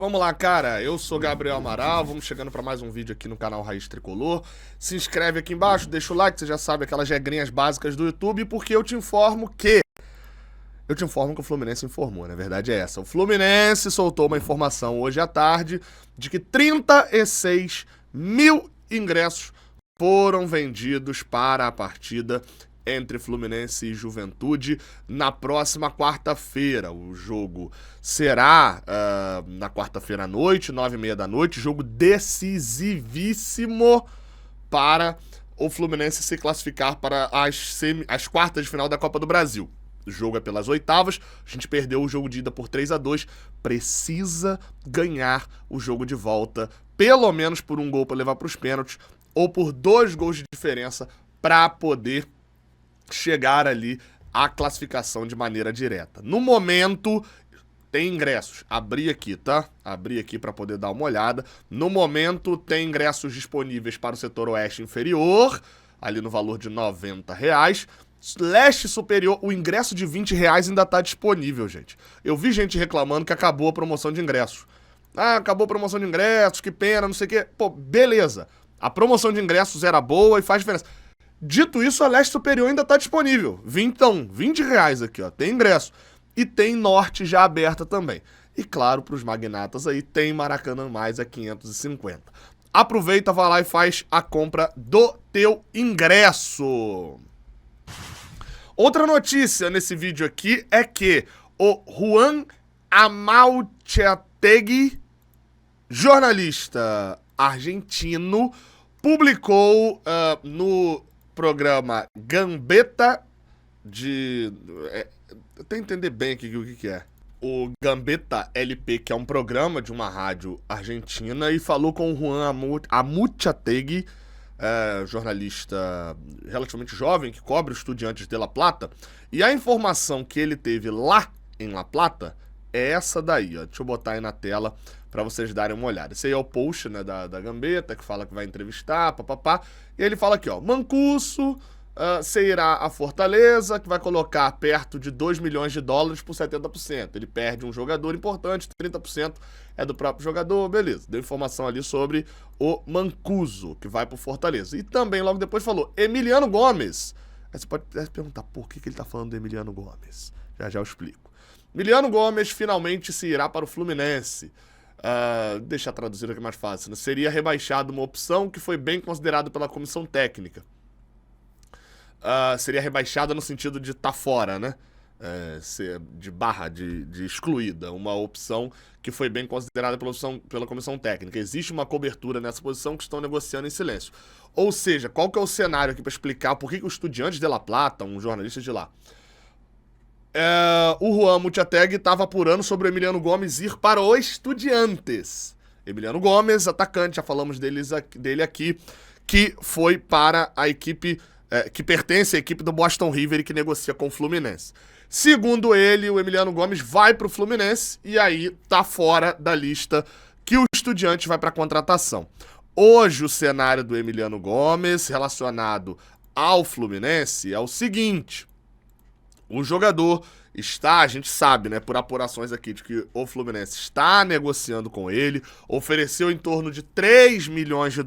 Vamos lá, cara. Eu sou Gabriel Amaral. Vamos chegando para mais um vídeo aqui no canal Raiz Tricolor. Se inscreve aqui embaixo, deixa o like, você já sabe aquelas regrinhas básicas do YouTube, porque eu te informo que o Fluminense informou, na verdade é essa. O Fluminense soltou uma informação hoje à tarde de que 36 mil ingressos foram vendidos para a partida entre Fluminense e Juventude na próxima quarta-feira. O jogo será na quarta-feira à noite, 9h30 da noite, jogo decisivíssimo para o Fluminense se classificar para as quartas de final da Copa do Brasil. O jogo é pelas oitavas, a gente perdeu o jogo de ida por 3-2, precisa ganhar o jogo de volta, pelo menos por um gol para levar para os pênaltis, ou por 2 gols de diferença para poder chegar ali à classificação de maneira direta. No momento, tem ingressos. Abri aqui, tá? Abri aqui para poder dar uma olhada. No momento, tem ingressos disponíveis para o setor oeste inferior, ali no valor de R$90. Leste superior, o ingresso de R$20 ainda tá disponível, gente. Eu vi gente reclamando que acabou a promoção de ingressos. Ah, acabou a promoção de ingressos, que pena, não sei o quê. Pô, beleza. A promoção de ingressos era boa e faz diferença. Dito isso, a leste superior ainda tá disponível. Então, R$20 aqui, ó, tem ingresso. E tem norte já aberta também. E claro, pros magnatas aí, tem Maracanã mais a 550. Aproveita, vai lá e faz a compra do teu ingresso. Outra notícia nesse vídeo aqui é que o Juan Amalchiategui, jornalista argentino, publicou no programa Gambetta Tem que entender bem aqui o que é. O Gambetta LP, que é um programa de uma rádio argentina, e falou com o Juan Amalchiategui, jornalista relativamente jovem, que cobre os Estudiantes de La Plata, e a informação que ele teve lá em La Plata é essa daí, ó. Deixa eu botar aí na tela para vocês darem uma olhada. Esse aí é o post, né, da Gambetta, que fala que vai entrevistar, papapá, e ele fala aqui, ó, Mancuso se irá a Fortaleza, que vai colocar perto de $2 milhões por 70%. Ele perde um jogador importante, 30% é do próprio jogador, beleza. Deu informação ali sobre o Mancuso, que vai pro Fortaleza. E também, logo depois, falou Emiliano Gomes. Aí você pode se perguntar por que ele tá falando do Emiliano Gomes. Já eu explico. Emiliano Gomes finalmente se irá para o Fluminense. Deixa eu traduzir aqui mais fácil, né? Seria rebaixado uma opção que foi bem considerada pela comissão técnica. Seria rebaixada no sentido de estar fora, né? De excluída. Uma opção que foi bem considerada pela comissão técnica. Existe uma cobertura nessa posição que estão negociando em silêncio. Ou seja, qual que é o cenário aqui para explicar por que o Estudiantes de La Plata, um jornalista de lá, o Juan Amalchiategui estava apurando sobre o Emiliano Gomes ir para o Estudiantes. Emiliano Gomes, atacante, já falamos dele aqui, que foi para a equipe que pertence à equipe do Boston River e que negocia com o Fluminense. Segundo ele, o Emiliano Gomes vai para o Fluminense e aí tá fora da lista que o Estudiante vai para a contratação. Hoje o cenário do Emiliano Gomes relacionado ao Fluminense é o seguinte: o jogador está, a gente sabe, né, por apurações aqui, de que o Fluminense está negociando com ele, ofereceu em torno de $3 milhões,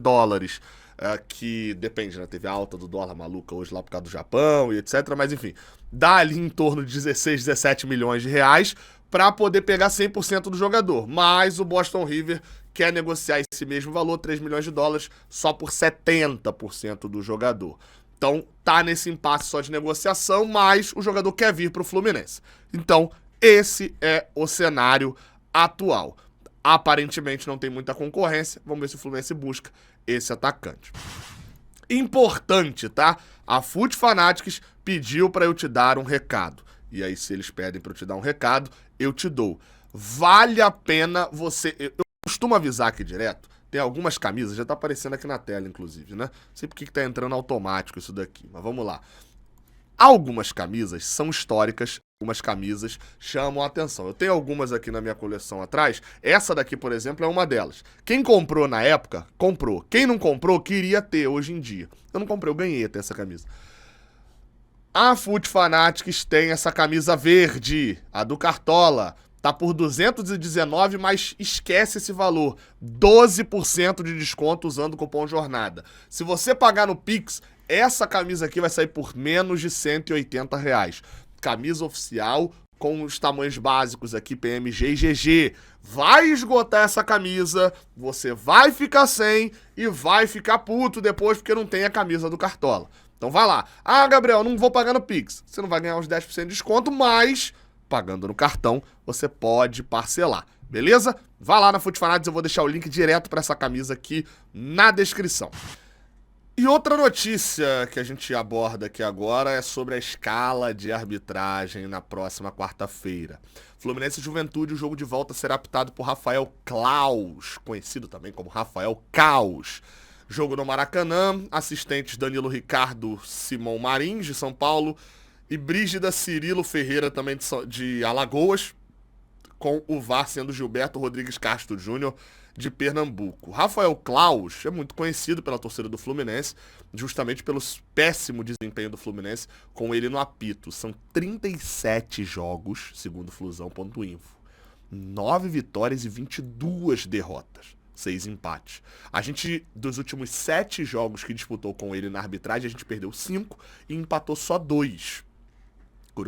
que depende, né, teve a alta do dólar maluca hoje lá por causa do Japão e etc, mas enfim, dá ali em torno de 16, 17 milhões de reais para poder pegar 100% do jogador, mas o Boston River quer negociar esse mesmo valor, $3 milhões, só por 70% do jogador. Então, tá nesse impasse só de negociação, mas o jogador quer vir pro Fluminense. Então, esse é o cenário atual. Aparentemente não tem muita concorrência, vamos ver se o Fluminense busca esse atacante. Importante, tá? A Foot Fanatics pediu para eu te dar um recado. E aí, se eles pedem para eu te dar um recado, eu te dou. Vale a pena você... Eu costumo avisar aqui direto. Tem algumas camisas, já tá aparecendo aqui na tela, inclusive, né? Não sei por que tá entrando automático isso daqui, mas vamos lá. Algumas camisas são históricas, algumas camisas chamam a atenção. Eu tenho algumas aqui na minha coleção atrás. Essa daqui, por exemplo, é uma delas. Quem comprou na época, comprou. Quem não comprou, queria ter hoje em dia. Eu não comprei, eu ganhei até essa camisa. A Foot Fanatics tem essa camisa verde, a do Cartola. tá por 219, mas esquece esse valor. 12% de desconto usando o cupom JORNADA. Se você pagar no Pix, essa camisa aqui vai sair por menos de R$180. Camisa oficial com os tamanhos básicos aqui, PMG e GG. Vai esgotar essa camisa, você vai ficar sem e vai ficar puto depois porque não tem a camisa do Cartola. Então vai lá. Ah, Gabriel, não vou pagar no Pix. Você não vai ganhar uns 10% de desconto, mas pagando no cartão você pode parcelar. Beleza? Vai lá na Futfanatics, eu vou deixar o link direto para essa camisa aqui na descrição. E outra notícia que a gente aborda aqui agora é sobre a escala de arbitragem na próxima quarta-feira. Fluminense e Juventude, o jogo de volta será apitado por Rafael Claus, conhecido também como Rafael Caos. Jogo no Maracanã, assistentes Danilo Ricardo, Simão Marins, de São Paulo, e Brígida Cirilo Ferreira, também de Alagoas, com o VAR sendo Gilberto Rodrigues Castro Júnior, de Pernambuco. Rafael Claus é muito conhecido pela torcida do Fluminense, justamente pelo péssimo desempenho do Fluminense com ele no apito. São 37 jogos, segundo Flusão.info. 9 vitórias e 22 derrotas. 6 empates. A gente, dos últimos 7 jogos que disputou com ele na arbitragem, a gente perdeu 5 e empatou só 2.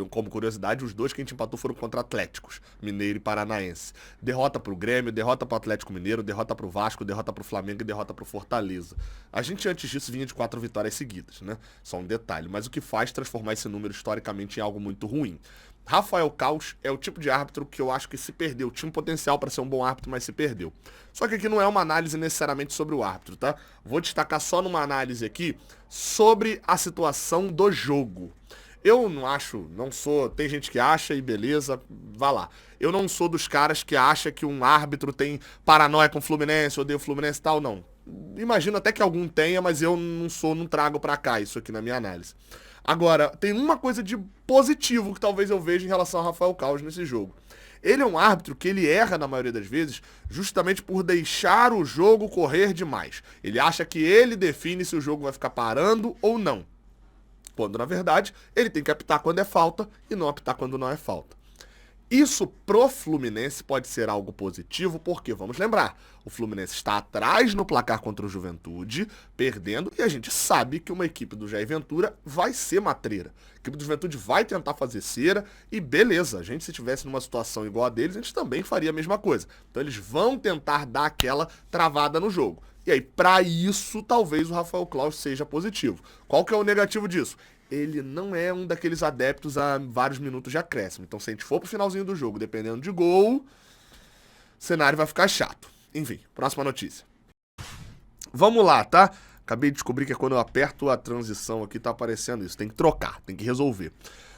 Como curiosidade, os 2 que a gente empatou foram contra Atléticos, Mineiro e Paranaense. Derrota pro Grêmio, derrota pro Atlético Mineiro, derrota pro Vasco, derrota pro Flamengo e derrota pro Fortaleza. A gente antes disso vinha de 4 vitórias seguidas, né? Só um detalhe, mas o que faz transformar esse número historicamente em algo muito ruim. Rafael Caos é o tipo de árbitro que eu acho que se perdeu. Tinha um potencial para ser um bom árbitro, mas se perdeu. Só que aqui não é uma análise necessariamente sobre o árbitro, tá? Vou destacar só numa análise aqui sobre a situação do jogo. Eu não acho, não sou, tem gente que acha e beleza, vá lá. Eu não sou dos caras que acha que um árbitro tem paranoia com o Fluminense, odeia o Fluminense e tal, não. Imagino até que algum tenha, mas eu não trago pra cá isso aqui na minha análise. Agora, tem uma coisa de positivo que talvez eu veja em relação ao Rafael Caos nesse jogo. Ele é um árbitro que ele erra na maioria das vezes justamente por deixar o jogo correr demais. Ele acha que ele define se o jogo vai ficar parando ou não. Quando, na verdade, ele tem que apitar quando é falta e não apitar quando não é falta. Isso pro Fluminense pode ser algo positivo, porque, vamos lembrar, o Fluminense está atrás no placar contra o Juventude, perdendo, e a gente sabe que uma equipe do Jair Ventura vai ser matreira. A equipe do Juventude vai tentar fazer cera, e beleza, a gente se tivesse numa situação igual a deles, a gente também faria a mesma coisa. Então eles vão tentar dar aquela travada no jogo. E aí, para isso, talvez o Rafael Claus seja positivo. Qual que é o negativo disso? Ele não é um daqueles adeptos a vários minutos de acréscimo. Então, se a gente for pro finalzinho do jogo, dependendo de gol, o cenário vai ficar chato. Enfim, próxima notícia. Vamos lá, tá? Acabei de descobrir que quando eu aperto a transição aqui, tá aparecendo isso. Tem que trocar, tem que resolver.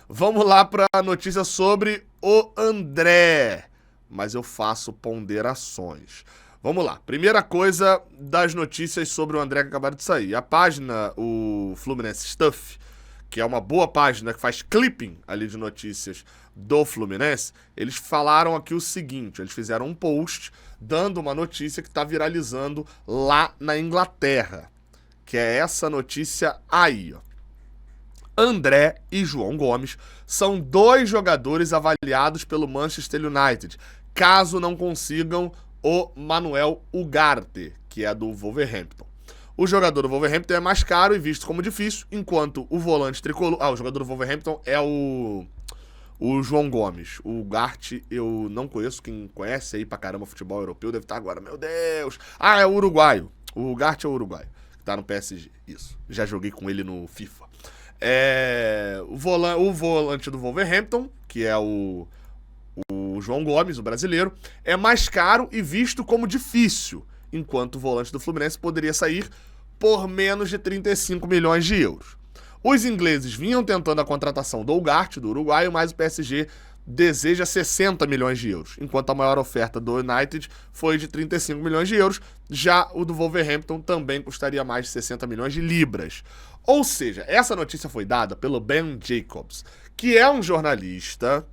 Vamos lá pra notícia sobre o André. Mas eu faço ponderações. Vamos lá. Primeira coisa das notícias sobre o André que acabaram de sair. A página, o Fluminense Stuff, que é uma boa página que faz clipping ali de notícias do Fluminense, eles falaram aqui o seguinte, eles fizeram um post dando uma notícia que está viralizando lá na Inglaterra, que é essa notícia aí, ó. André e João Gomes são 2 jogadores avaliados pelo Manchester United, caso não consigam o Manuel Ugarte, que é do Wolverhampton. O jogador do Wolverhampton é mais caro e visto como difícil, enquanto o volante tricolor... o jogador do Wolverhampton é o João Gomes. O Ugarte eu não conheço, quem conhece aí pra caramba futebol europeu deve estar agora, meu Deus! Ah, é o uruguaio. O Ugarte é o uruguaio, que tá no PSG, isso. Já joguei com ele no FIFA. O volante do Wolverhampton, que é o João Gomes, o brasileiro, é mais caro e visto como difícil, enquanto o volante do Fluminense poderia sair por menos de 35 milhões de euros. Os ingleses vinham tentando a contratação do Ugarte, do uruguaio, mas o PSG deseja 60 milhões de euros, enquanto a maior oferta do United foi de 35 milhões de euros, já o do Wolverhampton também custaria mais de 60 milhões de libras. Ou seja, essa notícia foi dada pelo Ben Jacobs, que é um jornalista,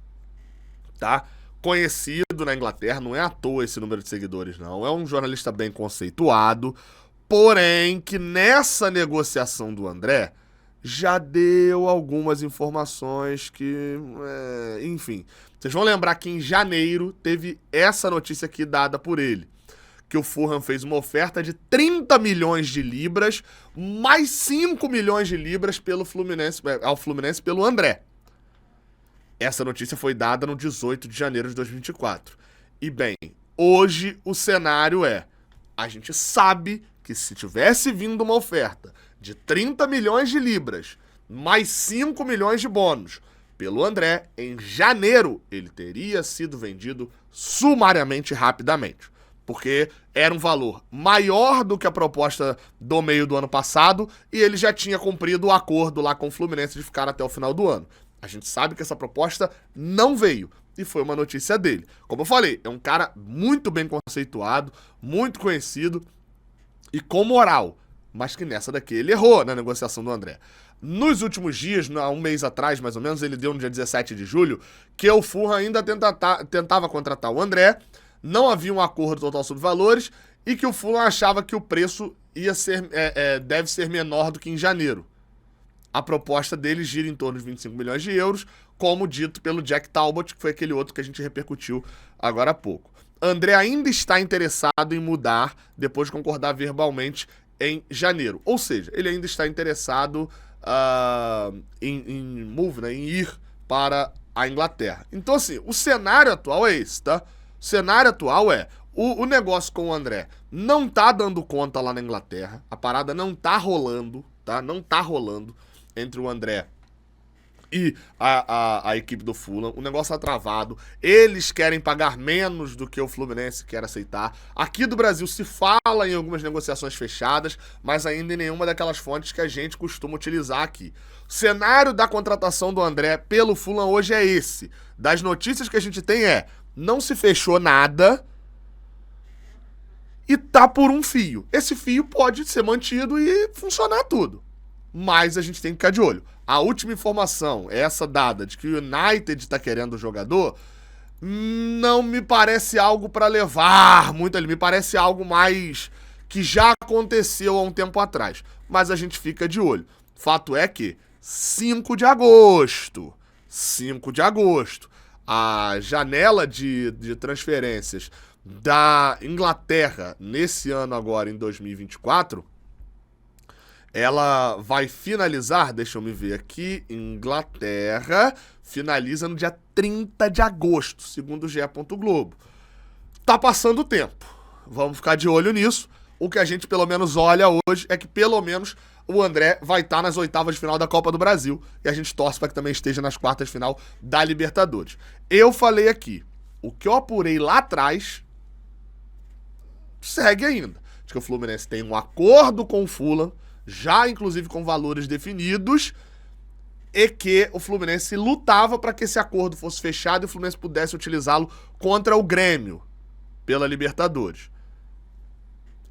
tá? Conhecido na Inglaterra, não é à toa esse número de seguidores, não. É um jornalista bem conceituado, porém que nessa negociação do André já deu algumas informações que, enfim. Vocês vão lembrar que em janeiro teve essa notícia aqui dada por ele, que o Fulham fez uma oferta de 30 milhões de libras, mais 5 milhões de libras ao Fluminense pelo André. Essa notícia foi dada no 18 de janeiro de 2024. E bem, hoje o cenário a gente sabe que se tivesse vindo uma oferta de 30 milhões de libras, mais 5 milhões de bônus pelo André, em janeiro ele teria sido vendido sumariamente e rapidamente. Porque era um valor maior do que a proposta do meio do ano passado e ele já tinha cumprido o acordo lá com o Fluminense de ficar até o final do ano. A gente sabe que essa proposta não veio e foi uma notícia dele. Como eu falei, é um cara muito bem conceituado, muito conhecido e com moral, mas que nessa daqui ele errou na negociação do André. Nos últimos dias, há um mês atrás mais ou menos, ele deu no dia 17 de julho, que o Fulham ainda tentava contratar o André, não havia um acordo total sobre valores e que o Fulham achava que o preço deve ser menor do que em janeiro. A proposta dele gira em torno de 25 milhões de euros, como dito pelo Jack Talbot, que foi aquele outro que a gente repercutiu agora há pouco. André ainda está interessado em mudar depois de concordar verbalmente em janeiro. Ou seja, ele ainda está interessado em ir para a Inglaterra. Então, assim, o cenário atual é esse, tá? O cenário atual o negócio com o André não tá dando conta lá na Inglaterra, a parada não tá rolando, tá? Não tá rolando entre o André e a equipe do Fulham, o negócio tá travado, eles querem pagar menos do que o Fluminense quer aceitar. Aqui do Brasil se fala em algumas negociações fechadas, mas ainda em nenhuma daquelas fontes que a gente costuma utilizar aqui. O cenário da contratação do André pelo Fulham hoje é esse. Das notícias que a gente tem não se fechou nada e tá por um fio. Esse fio pode ser mantido e funcionar tudo, mas a gente tem que ficar de olho. A última informação, essa dada, de que o United está querendo o jogador, não me parece algo para levar muito ali. Me parece algo mais que já aconteceu há um tempo atrás. Mas a gente fica de olho. Fato é que 5 de agosto, a janela de transferências da Inglaterra nesse ano agora, em 2024... ela vai finalizar, deixa eu me ver aqui, Inglaterra finaliza no dia 30 de agosto, segundo o GE. Globo. Tá passando o tempo, vamos ficar de olho nisso. O que a gente pelo menos olha hoje é que pelo menos o André vai estar nas oitavas de final da Copa do Brasil e a gente torce para que também esteja nas quartas de final da Libertadores. Eu falei aqui, o que eu apurei lá atrás segue ainda. Acho que o Fluminense tem um acordo com o Fulham, já inclusive com valores definidos, e que o Fluminense lutava para que esse acordo fosse fechado e o Fluminense pudesse utilizá-lo contra o Grêmio pela Libertadores.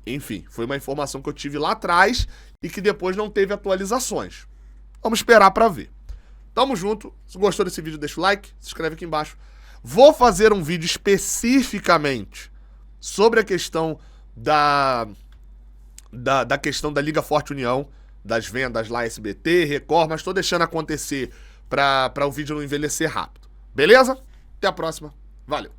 Enfim, foi uma informação que eu tive lá atrás e que depois não teve atualizações. Vamos esperar para ver. Tamo junto. Se gostou desse vídeo, deixa o like, se inscreve aqui embaixo. Vou fazer um vídeo especificamente sobre a questão da questão da Liga Forte União, das vendas lá SBT, Record, mas tô deixando acontecer para o vídeo não envelhecer rápido. Beleza? Até a próxima. Valeu.